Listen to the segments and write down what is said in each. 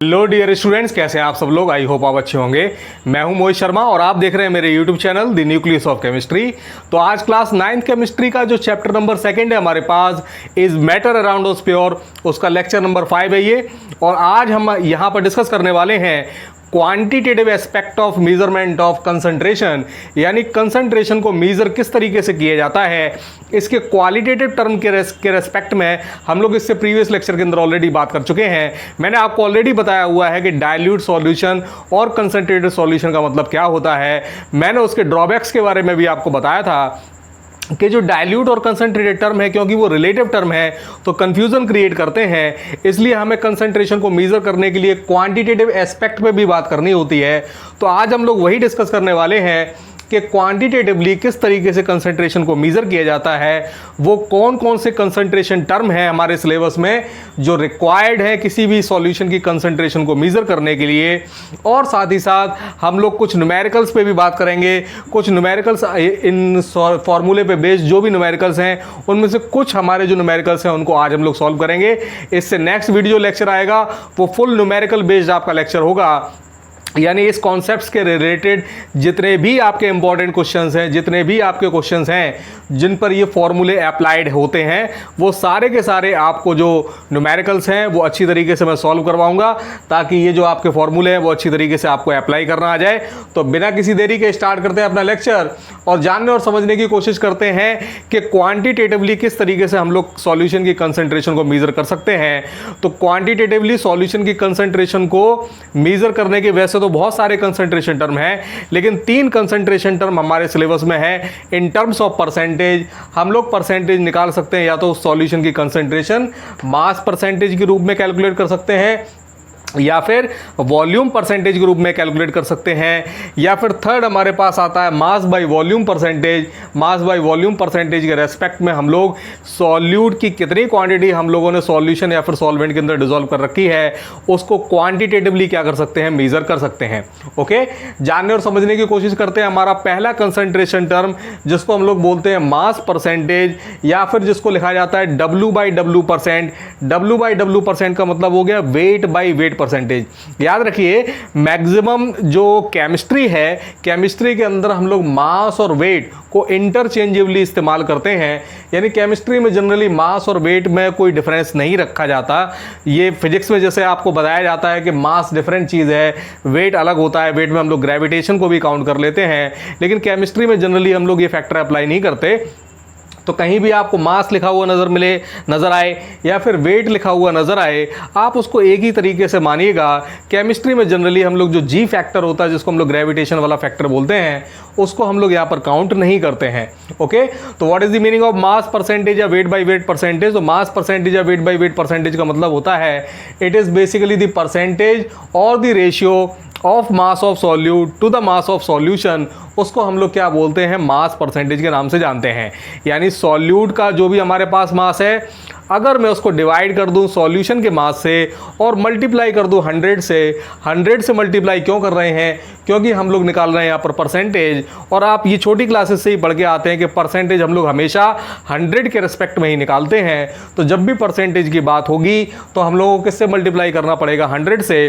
Hello dear students, कैसे हैं आप सब लोग। आई होप आप अच्छे होंगे। मैं हूं मोहित शर्मा और आप देख रहे हैं मेरे YouTube channel the nucleus of chemistry. तो आज क्लास 9th केमिस्ट्री का जो चैप्टर नंबर 2 है हमारे पास, is matter around us pure, उसका लेक्चर नंबर 5 है ये। और आज हम यहां पर डिस्कस करने वाले हैं quantitative aspect of measurement of concentration, यानी कंसंट्रेशन को मेजर किस तरीके से किया जाता है। इसके क्वालिटेटिव टर्म के रेस्पेक्ट में हम लोग इससे प्रीवियस लेक्चर के अंदर ऑलरेडी बात कर चुके हैं। मैंने आपको ऑलरेडी बताया हुआ है कि डाइल्यूट सॉल्यूशन और कंसंट्रेटेड सॉल्यूशन का मतलब क्या होता है। मैंने उसके ड्रॉबैक्स के बारे में भी आपको बताया था कि जो डाइल्यूट और कंसंट्रेटेड टर्म है, क्योंकि वो रिलेटिव टर्म है तो कंफ्यूजन क्रिएट करते हैं, इसलिए हमें कंसंट्रेशन को मेजर करने के लिए क्वांटिटेटिव एस्पेक्ट पे भी बात करनी होती है। तो आज हम लोग वही डिस्कस करने वाले हैं कि क्वांटिटेटिवली किस तरीके से कंसंट्रेशन को मेजर किया जाता है, वो कौन कौन से कंसंट्रेशन टर्म है हमारे सिलेबस में जो रिक्वायर्ड है किसी भी सॉल्यूशन की कंसंट्रेशन को मेजर करने के लिए। और साथ ही साथ हम लोग कुछ न्यूमेरिकल्स पे भी बात करेंगे। कुछ न्यूमेरिकल्स इन फॉर्मूले पे बेस्ड जो भी न्यूमेरिकल्स हैं उनमें से कुछ हमारे जो न्यूमेरिकल्स हैं उनको आज हम लोग सॉल्व करेंगे। इससे नेक्स्ट वीडियो लेक्चर आएगा वो फुल न्यूमेरिकल बेस्ड आपका लेक्चर होगा, यानी इस कॉन्सेप्ट्स के रिलेटेड जितने भी आपके इंपॉर्टेंट क्वेश्चंस हैं, जितने भी आपके क्वेश्चंस हैं जिन पर ये फॉर्मूले अप्लाइड होते हैं, वो सारे के सारे आपको जो न्यूमेरिकल्स हैं वो अच्छी तरीके से मैं सॉल्व करवाऊंगा, ताकि ये जो आपके फॉर्मूले हैं वो अच्छी तरीके से आपको अप्लाई करना आ जाए। तो बिना किसी देरी के स्टार्ट करते हैं अपना लेक्चर और जानने और समझने की कोशिश करते हैं कि क्वांटिटेटिवली किस तरीके से हम लोग सॉल्यूशन की कंसंट्रेशन को मेजर कर सकते हैं। तो क्वांटिटेटिवली सॉल्यूशन की कंसंट्रेशन को मेजर करने के वैसे तो बहुत सारे कंसंट्रेशन टर्म हैं, लेकिन 3 कंसंट्रेशन टर्म हमारे सिलेबस में है। इन टर्म्स ऑफ परसेंटेज हम लोग परसेंटेज निकाल सकते हैं, या तो सॉल्यूशन की कंसंट्रेशन मास परसेंटेज के रूप में कैलकुलेट कर सकते हैं, या फिर वॉल्यूम परसेंटेज के रूप में कैलकुलेट कर सकते हैं, या फिर थर्ड हमारे पास आता है mass by volume percentage. Mass by volume percentage के रेस्पेक्ट में हम लोग सॉल्यूट की कितनी क्वांटिटी हम लोगों ने सॉल्यूशन या फिर सॉल्वेंट के अंदर डिसॉल्व कर रखी है उसको क्वांटिटेटिवली क्या कर सकते हैं, मेजर कर सकते हैं। ओके, जानने और समझने की कोशिश करते हैं। हमारा पहला कंसंट्रेशन टर्म जिसको हम लोग बोलते हैं मास परसेंटेज, या फिर जिसको लिखा जाता है W/W परसेंट। W/W परसेंट का मतलब हो गया वेट बाई वेट परसेंटेज। याद रखिए, मैक्सिमम जो केमिस्ट्री है, केमिस्ट्री के अंदर हम लोग मास और वेट को इंटरचेंजेबली इस्तेमाल करते हैं, यानी केमिस्ट्री में जनरली मास और वेट में कोई डिफरेंस नहीं रखा जाता। ये फिजिक्स में जैसे आपको बताया जाता है कि मास डिफरेंट चीज़ है, वेट अलग होता है, वेट में हम लोग ग्रेविटेशन को भी काउंट कर लेते हैं, लेकिन केमिस्ट्री में जनरली हम लोग ये फैक्टर अप्लाई नहीं करते। तो कहीं भी आपको मास लिखा हुआ नज़र आए या फिर वेट लिखा हुआ नज़र आए, आप उसको एक ही तरीके से मानिएगा। केमिस्ट्री में जनरली हम लोग जो जी फैक्टर होता है, जिसको हम लोग ग्रेविटेशन वाला फैक्टर बोलते हैं, उसको हम लोग यहाँ पर काउंट नहीं करते हैं। ओके, तो what is the meaning of mass percentage या वेट बाई वेट परसेंटेज। तो मास परसेंटेज या वेट बाई वेट परसेंटेज का मतलब होता है it is basically the percentage और the ratio of mass of solute to the mass of solution. उसको हम लोग क्या बोलते हैं, मास परसेंटेज के नाम से जानते हैं। यानी सॉल्यूट का जो भी हमारे पास मास है, अगर मैं उसको डिवाइड कर दूं सॉल्यूशन के मास से और मल्टीप्लाई कर दूं 100 से। 100 से मल्टीप्लाई क्यों कर रहे हैं, क्योंकि हम लोग निकाल रहे हैं यहाँ पर परसेंटेज। और आप ये छोटी क्लासेस से ही पढ़ के आते हैं कि परसेंटेज हम लोग हमेशा 100 के रिस्पेक्ट में ही निकालते हैं। तो जब भी परसेंटेज की बात होगी तो हम लोगों को किससे मल्टीप्लाई करना पड़ेगा, 100 से।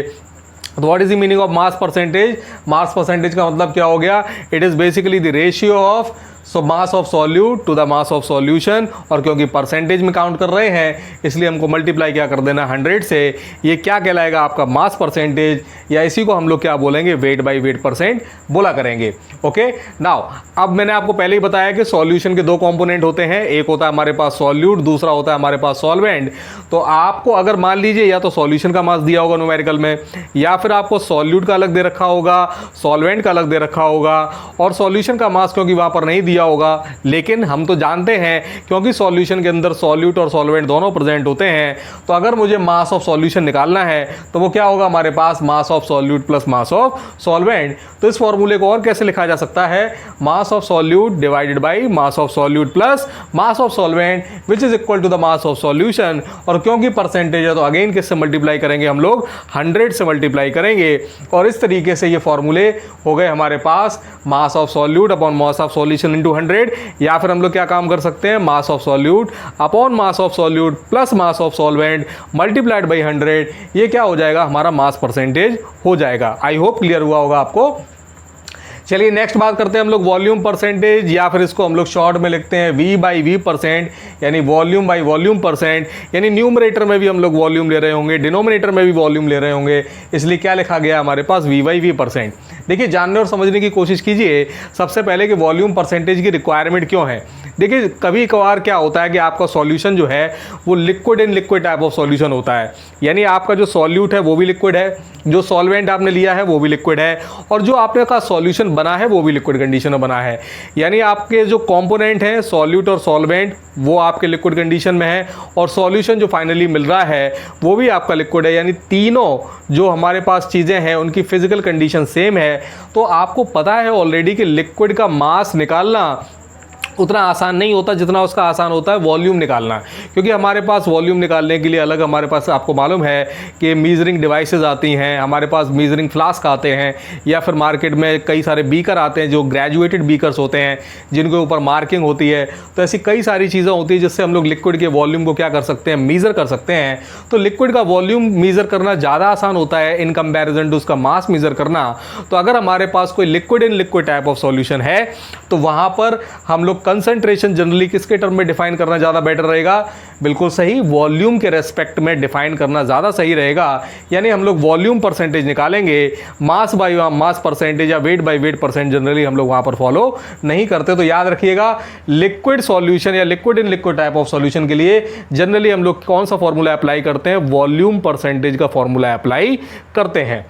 तो what is the meaning of mass percentage. Mass percentage का मतलब क्या हो गया, it is basically the ratio of mass of solute to the mass of solution. और क्योंकि परसेंटेज में काउंट कर रहे हैं इसलिए हमको मल्टीप्लाई क्या कर देना 100 से। ये क्या कहलाएगा, आपका मास परसेंटेज, या इसी को हम लोग क्या बोलेंगे, वेट बाई वेट परसेंट बोला करेंगे। ओके, नाउ अब मैंने आपको पहले ही बताया कि सॉल्यूशन के 2 कंपोनेंट होते हैं, एक होता है हमारे पास सॉल्यूट, दूसरा होता है हमारे पास सॉल्वेंट। तो आपको अगर मान लीजिए या तो सॉल्यूशन का मास दिया होगा न्यूमेरिकल में, या फिर आपको सॉल्यूट का अलग दे रखा होगा, सॉल्वेंट का अलग दे रखा होगा, और सॉल्यूशन का मास क्योंकि वहां पर नहीं दिया होगा, लेकिन हम तो जानते हैं क्योंकि सॉल्यूशन के अंदर सॉल्यूट और सॉल्वेंट दोनों प्रेजेंट होते हैं। तो अगर मुझे मास ऑफ सॉल्यूशन निकालना है तो वो क्या होगा, हमारे पास mass of solute plus mass of solvent. तो इस फॉर्मूले को और कैसे लिखा जा सकता है, mass of solute divided by mass of solute plus mass of solvent which is equal to the mass of solution. और क्योंकि परसेंटेज है तो अगेन किससे मल्टीप्लाई करेंगे हम लोग, 100 से मल्टीप्लाई मल्टीप्लाई करेंगे और इस तरीके से ये फॉर्मूले हो गए हमारे पास mass of solute upon mass of solution into 100, या फिर हम लोग क्या काम कर सकते हैं, मास of solute upon mass of solute plus mass of solvent multiplied by 100, ये क्या हो जाएगा, हमारा मास परसेंटेज हो जाएगा। आई होप क्लियर हुआ होगा आपको। चलिए नेक्स्ट बात करते हैं हम लोग वॉल्यूम परसेंटेज, या फिर इसको हम लोग शॉर्ट में लिखते हैं V बाई V परसेंट, यानी वॉल्यूम बाई वॉल्यूम परसेंट। यानी न्यूमरेटर में भी हम लोग वॉल्यूम ले रहे होंगे, डिनोमिनेटर में भी वॉल्यूम ले रहे होंगे, इसलिए क्या लिखा गया हमारे पास V बाई V परसेंट। देखिए जानने और समझने की कोशिश कीजिए सबसे पहले कि वॉल्यूम परसेंटेज की रिक्वायरमेंट क्यों है। देखिए कभी कभार क्या होता है कि आपका सॉल्यूशन जो है वो liquid in liquid type of solution होता है, यानी आपका जो सॉल्यूट है वो भी लिक्विड है, जो सॉल्वेंट आपने लिया है वो भी लिक्विड है, और जो आपने का सॉल्यूशन बना है वो भी लिक्विड कंडीशन में बना है। यानी आपके जो कंपोनेंट हैं सॉल्यूट और सॉल्वेंट वो आपके लिक्विड कंडीशन में है, और सॉल्यूशन जो फाइनली मिल रहा है वो भी आपका लिक्विड है। यानी तीनों जो हमारे पास चीज़ें हैं उनकी फिजिकल कंडीशन सेम है। तो आपको पता है ऑलरेडी कि लिक्विड का मास निकालना उतना आसान नहीं होता जितना उसका आसान होता है वॉल्यूम निकालना, क्योंकि हमारे पास वॉल्यूम निकालने के लिए अलग हमारे पास आपको मालूम है कि मीजरिंग डिवाइसेस आती हैं, हमारे पास मीजरिंग फ्लास्क आते हैं, या फिर मार्केट में कई सारे बीकर आते हैं जो ग्रेजुएटेड बीकर्स होते हैं जिनके ऊपर मार्किंग होती है। तो ऐसी कई सारी चीज़ें होती हैं जिससे हम लोग लिक्विड के वॉल्यूम को क्या कर सकते हैं, मीज़र कर सकते हैं। तो लिक्विड का वॉल्यूम मीज़र करना ज़्यादा आसान होता है इन कंपेरिजन टू उसका मास मीज़र करना। तो अगर हमारे पास कोई liquid in liquid type of solution है तो वहाँ पर हम लोग कंसंट्रेशन जनरली किसके टर्म में डिफाइन करना ज़्यादा बेटर रहेगा, बिल्कुल सही, वॉल्यूम के रेस्पेक्ट में डिफाइन करना ज़्यादा सही रहेगा। यानी हम लोग वॉल्यूम परसेंटेज निकालेंगे, मास बाई मास परसेंटेज या weight by wait percent generally हम लोग वहाँ पर फॉलो नहीं करते। तो याद रखिएगा लिक्विड सॉल्यूशन या liquid in liquid type of solution के लिए जनरली हम लोग कौन सा फॉर्मूला अप्लाई करते हैं, वॉल्यूम परसेंटेज का फॉर्मूला अप्लाई करते हैं।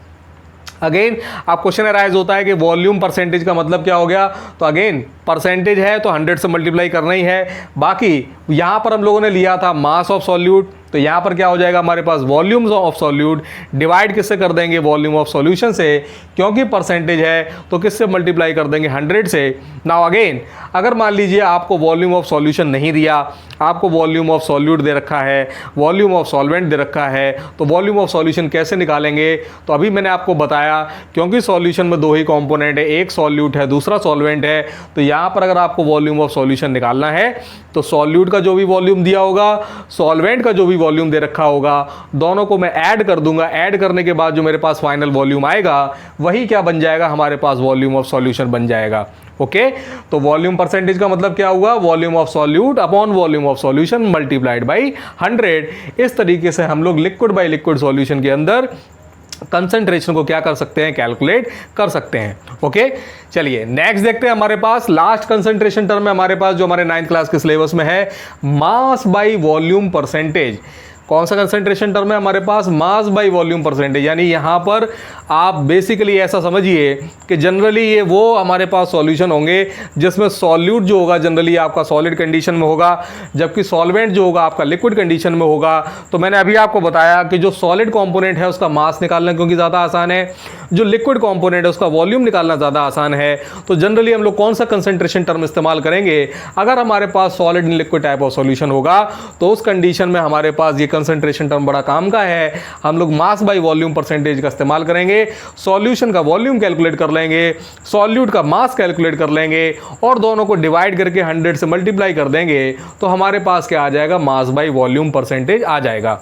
अगेन आप क्वेश्चन अराइज होता है कि वॉल्यूम परसेंटेज का मतलब क्या हो गया, तो अगेन परसेंटेज है तो 100 से मल्टीप्लाई करना ही है। बाकी यहाँ पर हम लोगों ने लिया था मास ऑफ सॉल्यूट, तो यहाँ पर क्या हो जाएगा हमारे पास वॉल्यूम ऑफ सॉल्यूट डिवाइड किससे कर देंगे, वॉल्यूम ऑफ सॉल्यूशन से, क्योंकि परसेंटेज है तो किससे मल्टीप्लाई कर देंगे, 100 से। नाउ अगेन अगर मान लीजिए आपको वॉल्यूम ऑफ सॉल्यूशन नहीं दिया, आपको वॉल्यूम ऑफ सॉल्यूट दे रखा है, वॉल्यूम ऑफ सॉल्वेंट दे रखा है, तो वॉल्यूम ऑफ सॉल्यूशन कैसे निकालेंगे। तो अभी मैंने आपको बताया क्योंकि सॉल्यूशन में दो ही कंपोनेंट है, एक सॉल्यूट है दूसरा सॉल्वेंट है, तो यहाँ पर अगर आपको वॉल्यूम ऑफ सॉल्यूशन निकालना है तो सॉल्यूट का जो भी वॉल्यूम दिया होगा, सॉल्वेंट का जो भी वॉल्यूम दे रखा होगा, दोनों को मैं ऐड कर दूंगा। ऐड करने के बाद जो मेरे पास फाइनल वॉल्यूम आएगा वही क्या बन जाएगा, हमारे पास वॉल्यूम ऑफ सॉल्यूशन बन जाएगा। ओके तो वॉल्यूम परसेंटेज का मतलब क्या हुआ, volume of solute upon volume of solution multiplied by 100। इस तरीके से हम लोग लिक्विड बाई लिक्विड सॉल्यूशन के अंदर कंसंट्रेशन को क्या कर सकते हैं, कैलकुलेट कर सकते हैं। ओके चलिए नेक्स्ट देखते हैं। हमारे पास लास्ट कंसंट्रेशन टर्म है हमारे पास जो हमारे 9th क्लास के सिलेबस में है, मास बाई वॉल्यूम परसेंटेज। कौन सा कंसंट्रेशन टर्म है हमारे पास, मास बाई वॉल्यूम परसेंटेज। यानी यहाँ पर आप बेसिकली ऐसा समझिए कि जनरली ये वो हमारे पास सॉल्यूशन होंगे जिसमें सॉल्यूट जो होगा जनरली आपका सॉलिड कंडीशन में होगा, जबकि सॉल्वेंट जो होगा आपका लिक्विड कंडीशन में होगा। तो मैंने अभी आपको बताया कि जो सॉलिड कंपोनेंट है उसका मास निकालना क्योंकि ज़्यादा आसान है, जो लिक्विड कंपोनेंट है उसका वॉल्यूम निकालना ज़्यादा आसान है। तो जनरली हम लोग कौन सा कंसंट्रेशन टर्म इस्तेमाल करेंगे, अगर हमारे पास solid and liquid type of solution होगा तो उस कंडीशन में हमारे पास ये कंसंट्रेशन टर्म बड़ा काम का है। हम लोग मास बाई वॉल्यूम परसेंटेज का इस्तेमाल करेंगे, सॉल्यूशन का वॉल्यूम कैलकुलेट कर लेंगे, सॉल्यूट का मास कैलकुलेट कर लेंगे और दोनों को डिवाइड करके 100 से मल्टीप्लाई कर देंगे तो हमारे पास क्या आ जाएगा, मास बाई वॉल्यूम परसेंटेज आ जाएगा।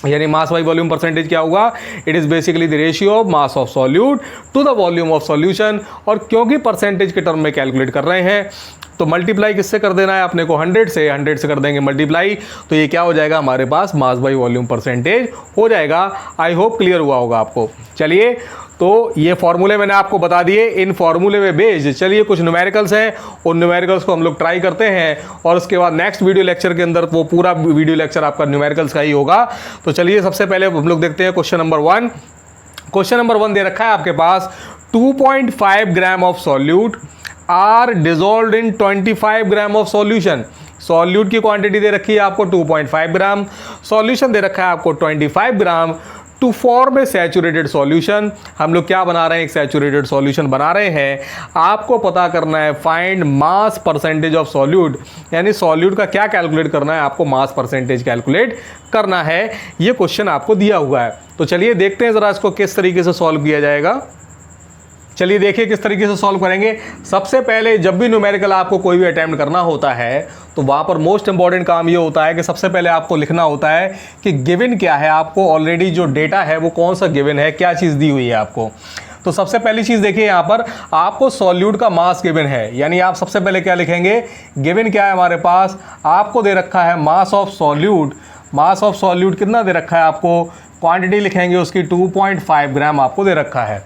यानी मास बाई वॉल्यूम परसेंटेज क्या होगा, it is basically the ratio of mass of solute to the volume of solution. और क्योंकि परसेंटेज के टर्म में कैलकुलेट कर रहे हैं तो मल्टीप्लाई किससे कर देना है अपने को, 100 से कर देंगे मल्टीप्लाई, तो ये क्या हो जाएगा हमारे पास मास बाई वॉल्यूम परसेंटेज हो जाएगा। आई होप क्लियर हुआ होगा आपको। चलिए तो ये फॉर्मूले मैंने आपको बता दिए, इन फॉर्मूले में बेस्ड चलिए कुछ न्यूमेरिकल्स हैं, उन न्यूमेरिकल्स को हम लोग ट्राई करते हैं और उसके बाद नेक्स्ट वीडियो लेक्चर के अंदर वो पूरा वीडियो लेक्चर आपका न्यूमेरिकल्स का ही होगा। तो चलिए सबसे पहले हम लोग देखते हैं क्वेश्चन नंबर 1। क्वेश्चन नंबर 1 दे रखा है आपके पास 2.5 gram of solute are dissolved in 25 gram of solution. Solute की क्वांटिटी दे रखी है आपको 2.5 ग्राम, सॉल्यूशन दे रखा है आपको 25 gram. To form a saturated solution, हम लोग क्या बना रहे हैं, एक सैचुरेटेड सॉल्यूशन बना रहे हैं। आपको पता करना है find mass percentage of solute, यानी सॉल्यूट का क्या कैलकुलेट करना है, आपको मास परसेंटेज कैलकुलेट करना है। ये क्वेश्चन आपको दिया हुआ है। तो चलिए देखते हैं ज़रा इसको किस तरीके से सॉल्व किया जाएगा। चलिए देखिए किस तरीके से सॉल्व करेंगे। सबसे पहले जब भी न्यूमेरिकल आपको कोई भी अटेम्प्ट करना होता है तो वहाँ पर मोस्ट इंपॉर्टेंट काम ये होता है कि सबसे पहले आपको लिखना होता है कि गिवन क्या है, आपको ऑलरेडी जो डेटा है वो कौन सा गिवन है, क्या चीज़ दी हुई है आपको। तो सबसे पहली चीज़ देखिए, यहाँ पर आपको सॉल्यूट का मास गिवन है, यानी आप सबसे पहले क्या लिखेंगे, गिवन क्या है हमारे पास, आपको दे रखा है mass of solute. Mass of solute कितना दे रखा है आपको, क्वांटिटी लिखेंगे उसकी 2.5 ग्राम आपको दे रखा है।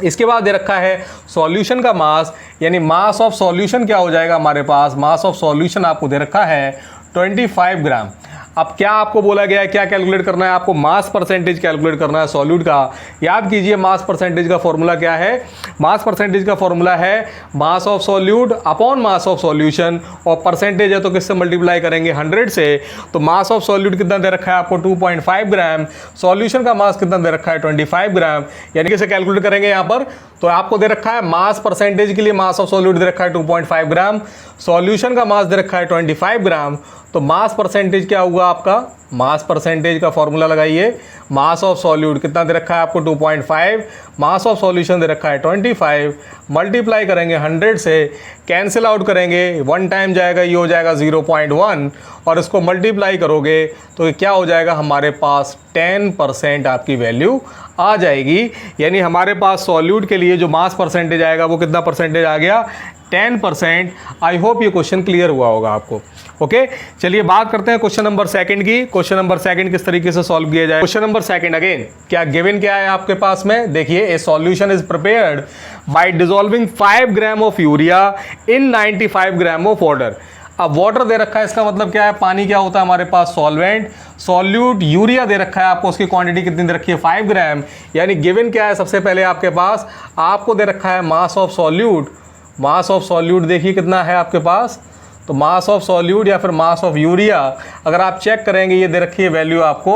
इसके बाद दे रखा है सॉल्यूशन का मास, यानी मास ऑफ सॉल्यूशन क्या हो जाएगा हमारे पास, मास ऑफ सॉल्यूशन आपको दे रखा है 25 ग्राम। अब क्या आपको बोला गया है, क्या कैलकुलेट करना है, आपको मास परसेंटेज कैलकुलेट करना है सॉल्यूट का। याद कीजिए मास परसेंटेज का फॉर्मूला क्या है, मास परसेंटेज का फॉर्मूला है mass of solute upon mass of solution, और परसेंटेज है तो किससे मल्टीप्लाई करेंगे, 100 से। तो मास ऑफ सॉल्यूट कितना दे रखा है आपको 2.5 ग्राम, सॉल्यूशन का मास कितना दे रखा है 25 ग्राम, यानी कि इसे कैलकुलेट करेंगे यहाँ पर। तो आपको दे रखा है मास परसेंटेज के लिए मास ऑफ सॉल्यूट दे रखा है 2.5 ग्राम, सॉल्यूशन का मास दे रखा है 25 ग्राम। तो मास परसेंटेज क्या हुआ आपका, मास परसेंटेज का फॉर्मूला लगाइए, मास ऑफ सॉल्यूट कितना दे रखा है आपको 2.5, मास ऑफ सॉल्यूशन दे रखा है 25, मल्टीप्लाई करेंगे 100 से, कैंसिल आउट करेंगे, 1 टाइम जाएगा, ये हो जाएगा 0.1, और इसको मल्टीप्लाई करोगे तो क्या हो जाएगा हमारे पास 10% आपकी वैल्यू आ जाएगी। यानी हमारे पास सॉल्यूट के लिए जो मास परसेंटेज आएगा वो कितना परसेंटेज आ गया, 10%। आई होप ये क्वेश्चन क्लियर हुआ होगा आपको। ओके, चलिए बात करते हैं क्वेश्चन नंबर सेकंड की। क्वेश्चन नंबर सेकंड किस तरीके से सॉल्व किया जाए। क्वेश्चन नंबर सेकंड अगेन क्या गिवन क्या है आपके पास में, देखिए ए solution is prepared by dissolving 5 gram of urea in 95 gram of water. अब वाटर दे रखा है, इसका मतलब क्या है, पानी क्या होता है हमारे पास, सॉल्वेंट। सॉल्यूट यूरिया दे रखा है आपको, उसकी क्वांटिटी कितनी दे रखी है 5 ग्राम। यानी गिवन क्या है, सबसे पहले आपके पास आपको दे रखा है mass of solute. Mass of solute देखिए कितना है आपके पास, तो मास ऑफ सॉल्यूट या फिर मास ऑफ यूरिया अगर आप चेक करेंगे ये दे रखी है वैल्यू आपको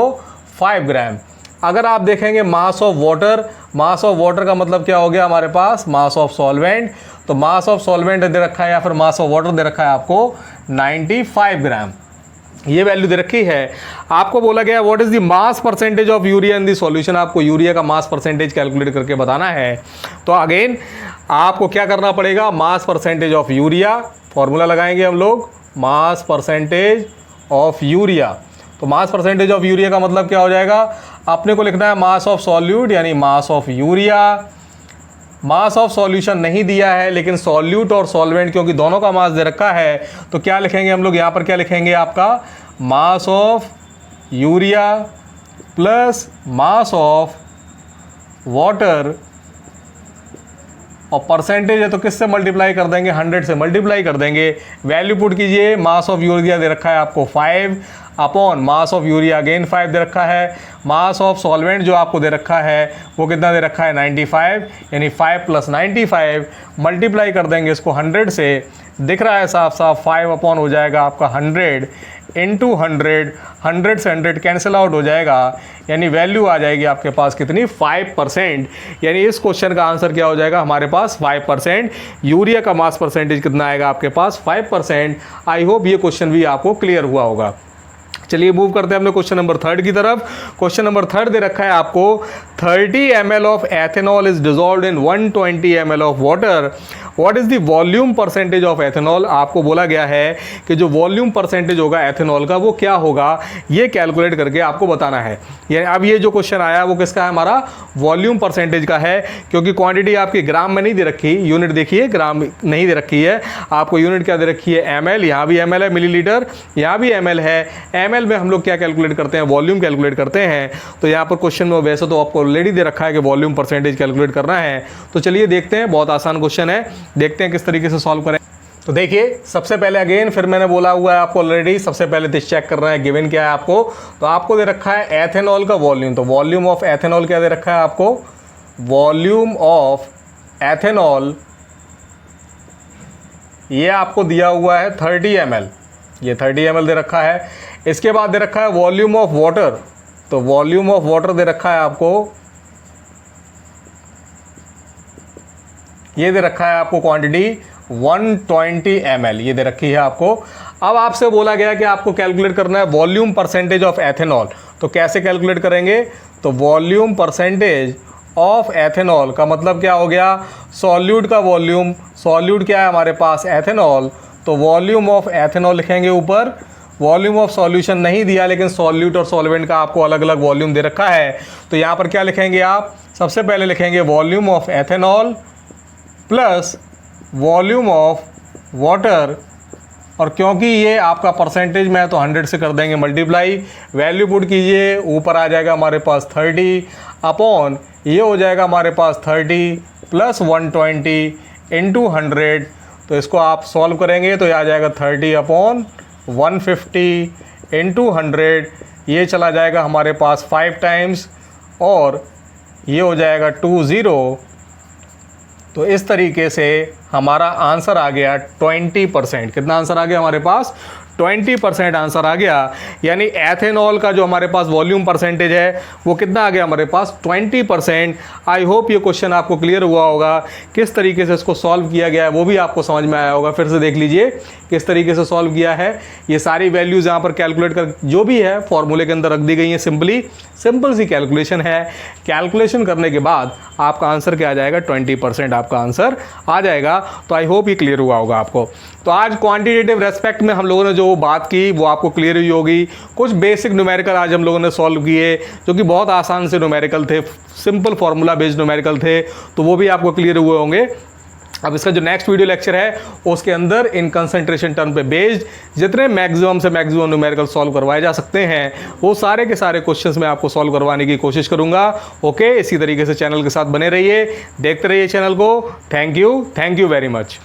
5 ग्राम। अगर आप देखेंगे mass of water, mass of water का मतलब क्या हो गया हमारे पास, मास ऑफ सॉल्वेंट। तो मास ऑफ सॉल्वेंट दे रखा है या फिर मास ऑफ वाटर दे रखा है आपको 95 ग्राम, ये वैल्यू दे रखी है। आपको बोला गया what is the mass percentage of urea in the solution, आपको यूरिया का मास परसेंटेज कैलकुलेट करके बताना है। तो अगेन आपको क्या करना पड़ेगा, mass percentage of urea, formula लगाएंगे हम लोग, मास परसेंटेज ऑफ यूरिया। तो मास परसेंटेज ऑफ यूरिया का मतलब क्या हो जाएगा, अपने को लिखना है मास ऑफ सॉल्यूट यानी mass of urea. Mass of solution नहीं दिया है, लेकिन सॉल्यूट और सॉल्वेंट क्योंकि दोनों का मास दे रखा है, तो क्या लिखेंगे हम लोग यहाँ पर, क्या लिखेंगे आपका mass of urea plus mass of water, और परसेंटेज है तो किससे मल्टीप्लाई कर देंगे, 100 से मल्टीप्लाई कर देंगे। वैल्यू पुट कीजिए, मास ऑफ यूरिया दे रखा है आपको 5 upon mass of urea again 5 दे रखा है, मास ऑफ सॉल्वेंट जो आपको दे रखा है वो कितना दे रखा है 95, यानी 5 + 95 मल्टीप्लाई कर देंगे इसको 100 से, दिख रहा है साफ साफ 5 अपॉन हो जाएगा आपका 100 इंटू 100, 100 से 100 कैंसिल आउट हो जाएगा, यानी वैल्यू आ जाएगी आपके पास कितनी 5%। यानी इस क्वेश्चन का आंसर क्या हो जाएगा हमारे पास 5%। यूरिया का मास परसेंटेज कितना आएगा आपके पास 5%। आई होप ये क्वेश्चन भी आपको क्लियर हुआ होगा। चलिए मूव करते हैं अपने क्वेश्चन नंबर थर्ड की तरफ। क्वेश्चन नंबर थर्ड दे रखा है आपको 30 ml of ethanol is dissolved in 120 ml of water, what is the volume percentage of ethanol. आपको बोला गया है कि जो वॉल्यूम परसेंटेज होगा एथेनॉल का वो क्या होगा, ये कैलकुलेट करके आपको बताना है। यानी अब ये जो क्वेश्चन आया वो किसका है, हमारा वॉल्यूम परसेंटेज का है, क्योंकि क्वांटिटी आपकी ग्राम में नहीं दे रखी, यूनिट देखिए ग्राम नहीं दे रखी है, आपको यूनिट क्या दे रखी है ml, यहाँ भी ml है, मिलीलीटर यहाँ भी ml है। ml में हम लोग क्या कैलकुलेट करते हैं, वॉल्यूम कैलकुलेट करते हैं। तो यहाँ पर क्वेश्चन में वैसे तो आपको ऑलरेडी दे रखा है कि वॉल्यूम परसेंटेज कैलकुलेट करना है। तो चलिए देखते हैं, बहुत आसान क्वेश्चन है, देखते हैं किस तरीके से सॉल्व करें। तो देखिए सबसे पहले अगेन फिर मैंने बोला हुआ है आपको ऑलरेडी, सबसे पहले तो चेक करना है गिवन क्या है आपको। तो आपको दे रखा है एथेनॉल का वॉल्यूम, तो वॉल्यूम ऑफ एथेनॉल क्या दे रखा है आपको, वॉल्यूम ऑफ एथेनॉल ये आपको दिया हुआ है 30 ml, ये 30 ml दे रखा है। इसके बाद दे रखा है वॉल्यूम ऑफ वाटर, तो वॉल्यूम ऑफ वाटर दे रखा है आपको, ये दे रखा है आपको क्वांटिटी 120 ml, ये दे रखी है आपको। अब आपसे बोला गया कि आपको कैलकुलेट करना है वॉल्यूम परसेंटेज ऑफ एथेनॉल। तो कैसे कैलकुलेट करेंगे? तो वॉल्यूम परसेंटेज ऑफ एथेनॉल का मतलब क्या हो गया? सॉल्यूट का वॉल्यूम, सॉल्यूट क्या है हमारे पास? एथेनॉल। तो वॉल्यूम ऑफ एथेनॉल लिखेंगे ऊपर, वॉल्यूम ऑफ सॉल्यूशन नहीं दिया, लेकिन सॉल्यूट और सॉल्वेंट का आपको अलग अलग वॉल्यूम दे रखा है। तो यहाँ पर क्या लिखेंगे आप? सबसे पहले लिखेंगे volume of ethanol plus volume of water, और क्योंकि ये आपका परसेंटेज में है तो 100 से कर देंगे मल्टीप्लाई, वैल्यू पुट कीजिए, ऊपर आ जाएगा हमारे पास 30 अपॉन ये हो जाएगा हमारे पास 30 प्लस 120 इंटू 100। तो इसको आप सॉल्व करेंगे तो ये आ जाएगा 30 अपॉन 150 इंटू 100, ये चला जाएगा हमारे पास 5 टाइम्स और ये हो जाएगा 20। तो इस तरीके से हमारा आंसर आ गया 20%। कितना आंसर आ गया हमारे पास? 20% आंसर आ गया। यानी एथेनॉल का जो हमारे पास वॉल्यूम परसेंटेज है वो कितना आ गया हमारे पास? 20%। आई होप ये क्वेश्चन आपको क्लियर हुआ होगा। किस तरीके से इसको सॉल्व किया गया है वो भी आपको समझ में आया होगा। फिर से देख लीजिए किस तरीके से सॉल्व किया है। ये सारी वैल्यूज़ यहाँ पर कैलकुलेट कर जो भी है फॉर्मूले के अंदर रख दी गई हैं। सिंपल सी कैलकुलेशन है। कैलकुलेशन करने के बाद आपका आंसर क्या आ जाएगा? 20% आपका आंसर आ जाएगा। तो आई होप ये क्लियर हुआ होगा आपको। तो आज क्वांटिटेटिव रेस्पेक्ट में हम लोगों ने जो बात की वो आपको क्लियर हुई होगी। कुछ बेसिक न्यूमेरिकल आज हम लोगों ने सॉल्व किए जो कि बहुत आसान से न्यूमेरिकल थे, सिंपल फार्मूला बेस्ड न्यूमेरिकल थे, तो वो भी आपको क्लियर हुए होंगे। अब इसका जो नेक्स्ट वीडियो लेक्चर है उसके अंदर इन कंसंट्रेशन टर्म पे बेस्ड जितने मैक्सिमम से मैक्सिमम न्यूमेरिकल सॉल्व करवाए जा सकते हैं वो सारे के सारे क्वेश्चंस मैं आपको सॉल्व करवाने की कोशिश करूंगा। ओके, इसी तरीके से चैनल के साथ बने रहिए, देखते रहिए चैनल को। Thank you very much.